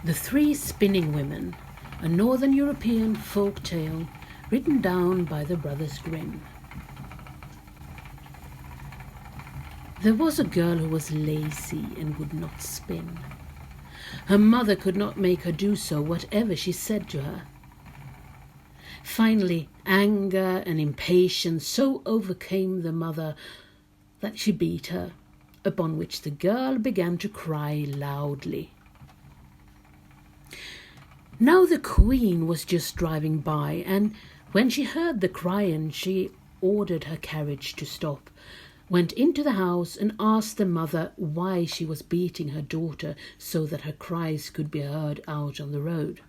The Three Spinning Women, a Northern European folk tale written down by the brothers Grimm. There was a girl who was lazy and would not spin. Her mother could not make her do so, whatever she said to her. Finally, anger and impatience so overcame the mother that she beat her, upon which the girl began to cry loudly. Now the queen was just driving by, and when she heard the crying, she ordered her carriage to stop, went into the house and asked the mother why she was beating her daughter so that her cries could be heard out on the road.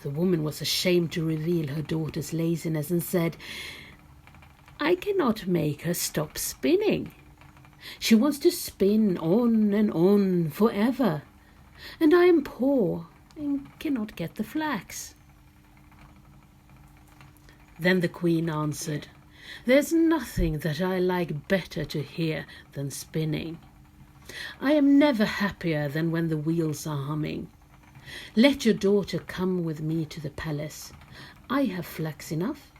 The woman was ashamed to reveal her daughter's laziness and said, "I cannot make her stop spinning. She wants to spin on and on forever, and I am poor and cannot get the flax." Then the queen answered, "There's nothing that I like better to hear than spinning. I am never happier than when the wheels are humming. Let your daughter come with me to the palace. I have flax enough.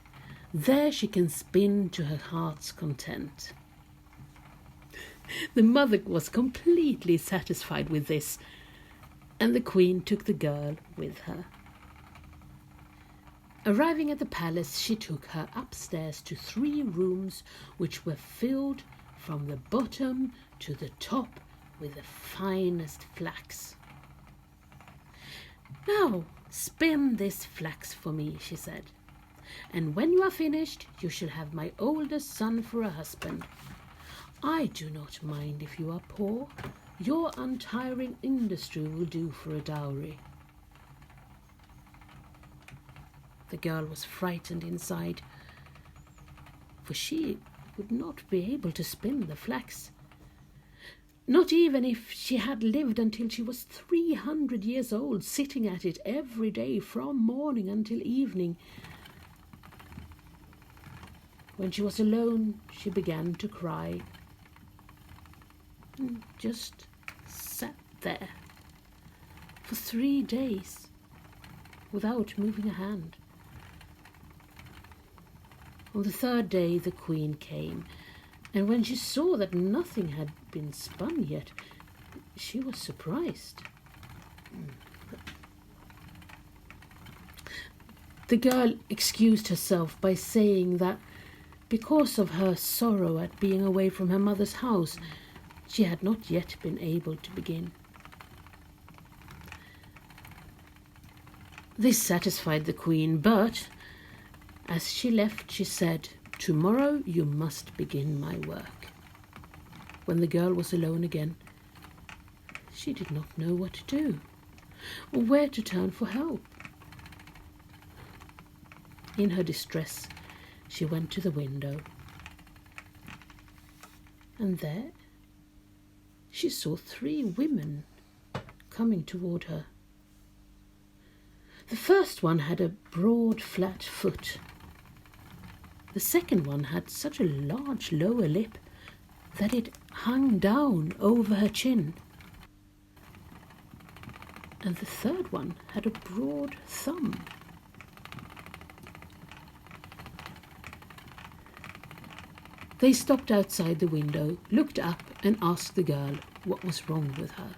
There she can spin to her heart's content." The mother was completely satisfied with this, and the queen took the girl with her. Arriving at the palace, she took her upstairs to 3 rooms which were filled from the bottom to the top with the finest flax. "Now spin this flax for me," she said, "and when you are finished you shall have my oldest son for a husband. I do not mind if you are poor. Your untiring industry will do for a dowry." The girl was frightened inside, for she would not be able to spin the flax. Not even if she had lived until she was 300 years old, sitting at it every day from morning until evening. When she was alone, she began to cry and just sat there for 3 days without moving a hand. On the 3rd day the queen came, and when she saw that nothing had been spun yet, she was surprised. The girl excused herself by saying that because of her sorrow at being away from her mother's house, she had not yet been able to begin. This satisfied the queen, but as she left, she said, "Tomorrow you must begin my work." When the girl was alone again, she did not know what to do or where to turn for help. In her distress, she went to the window, and there she saw 3 women coming toward her. The first one had a broad, flat foot. The second one had such a large lower lip that it hung down over her chin. And the third one had a broad thumb. They stopped outside the window, looked up and asked the girl what was wrong with her.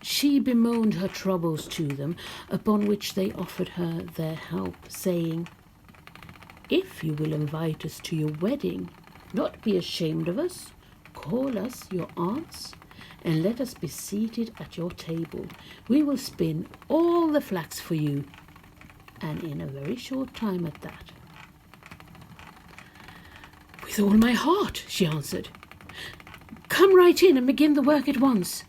She bemoaned her troubles to them, upon which they offered her their help, saying, "If you will invite us to your wedding, not be ashamed of us, call us your aunts, and let us be seated at your table. We will spin all the flax for you, and in a very short time at that." "With all my heart," she answered. "Come right in and begin the work at once."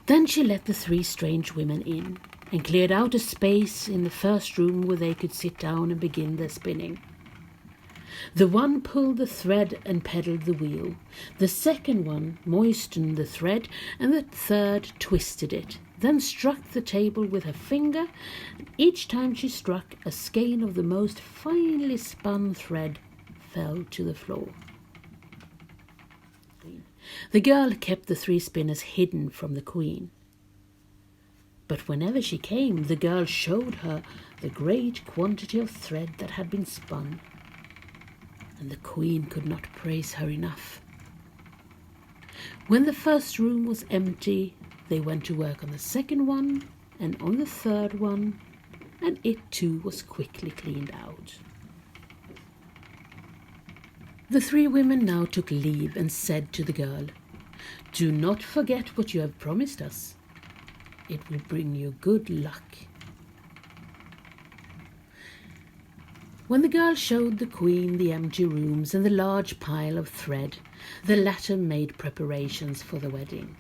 Then she let the 3 strange women in and cleared out a space in the first room where they could sit down and begin their spinning. The one pulled the thread and pedalled the wheel. The second one moistened the thread, and the third twisted it, then struck the table with her finger, and each time she struck, a skein of the most finely spun thread fell to the floor. The girl kept the 3 spinners hidden from the queen. But whenever she came, the girl showed her the great quantity of thread that had been spun, and the queen could not praise her enough. When the first room was empty, they went to work on the second one and on the third one, and it too was quickly cleaned out. The 3 women now took leave and said to the girl, "Do not forget what you have promised us. It will bring you good luck." When the girl showed the queen the empty rooms and the large pile of thread, the latter made preparations for the wedding.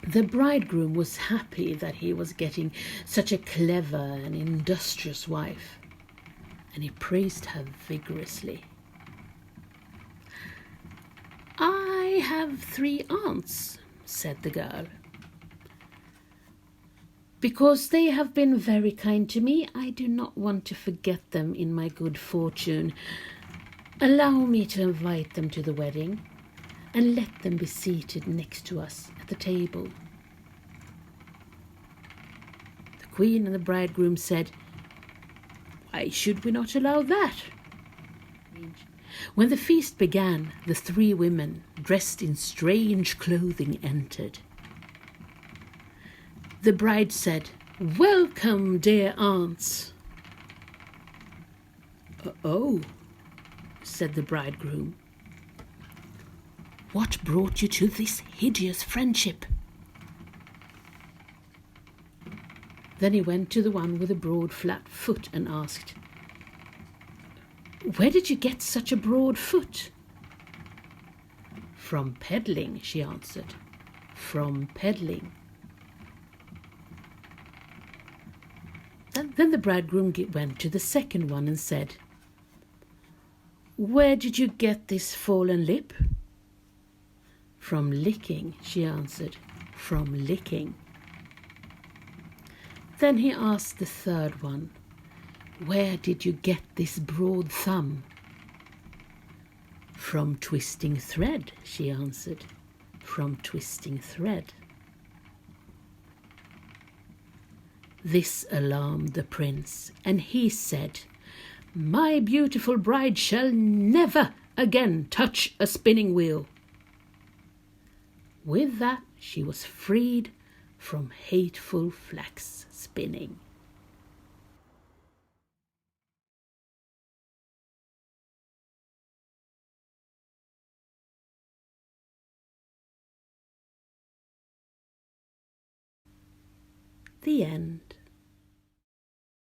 The bridegroom was happy that he was getting such a clever and industrious wife, and he praised her vigorously. "I have 3 aunts," said the girl. "Because they have been very kind to me, I do not want to forget them in my good fortune. Allow me to invite them to the wedding, and let them be seated next to us at the table." The queen and the bridegroom said, "Why should we not allow that?" When the feast began, the 3 women, dressed in strange clothing, entered. The bride said, "Welcome, dear aunts." "Oh," said the bridegroom. "What brought you to this hideous friendship?" Then he went to the one with a broad flat foot and asked, "Where did you get such a broad foot?" "From peddling," she answered. "From peddling." Then the bridegroom went to the second one and said, "Where did you get this fallen lip?" "From licking," she answered. "From licking." Then he asked the third one, "Where did you get this broad thumb?" "From twisting thread," she answered. "From twisting thread." This alarmed the prince, and he said, "My beautiful bride shall never again touch a spinning wheel." With that, she was freed from hateful flax spinning. The end.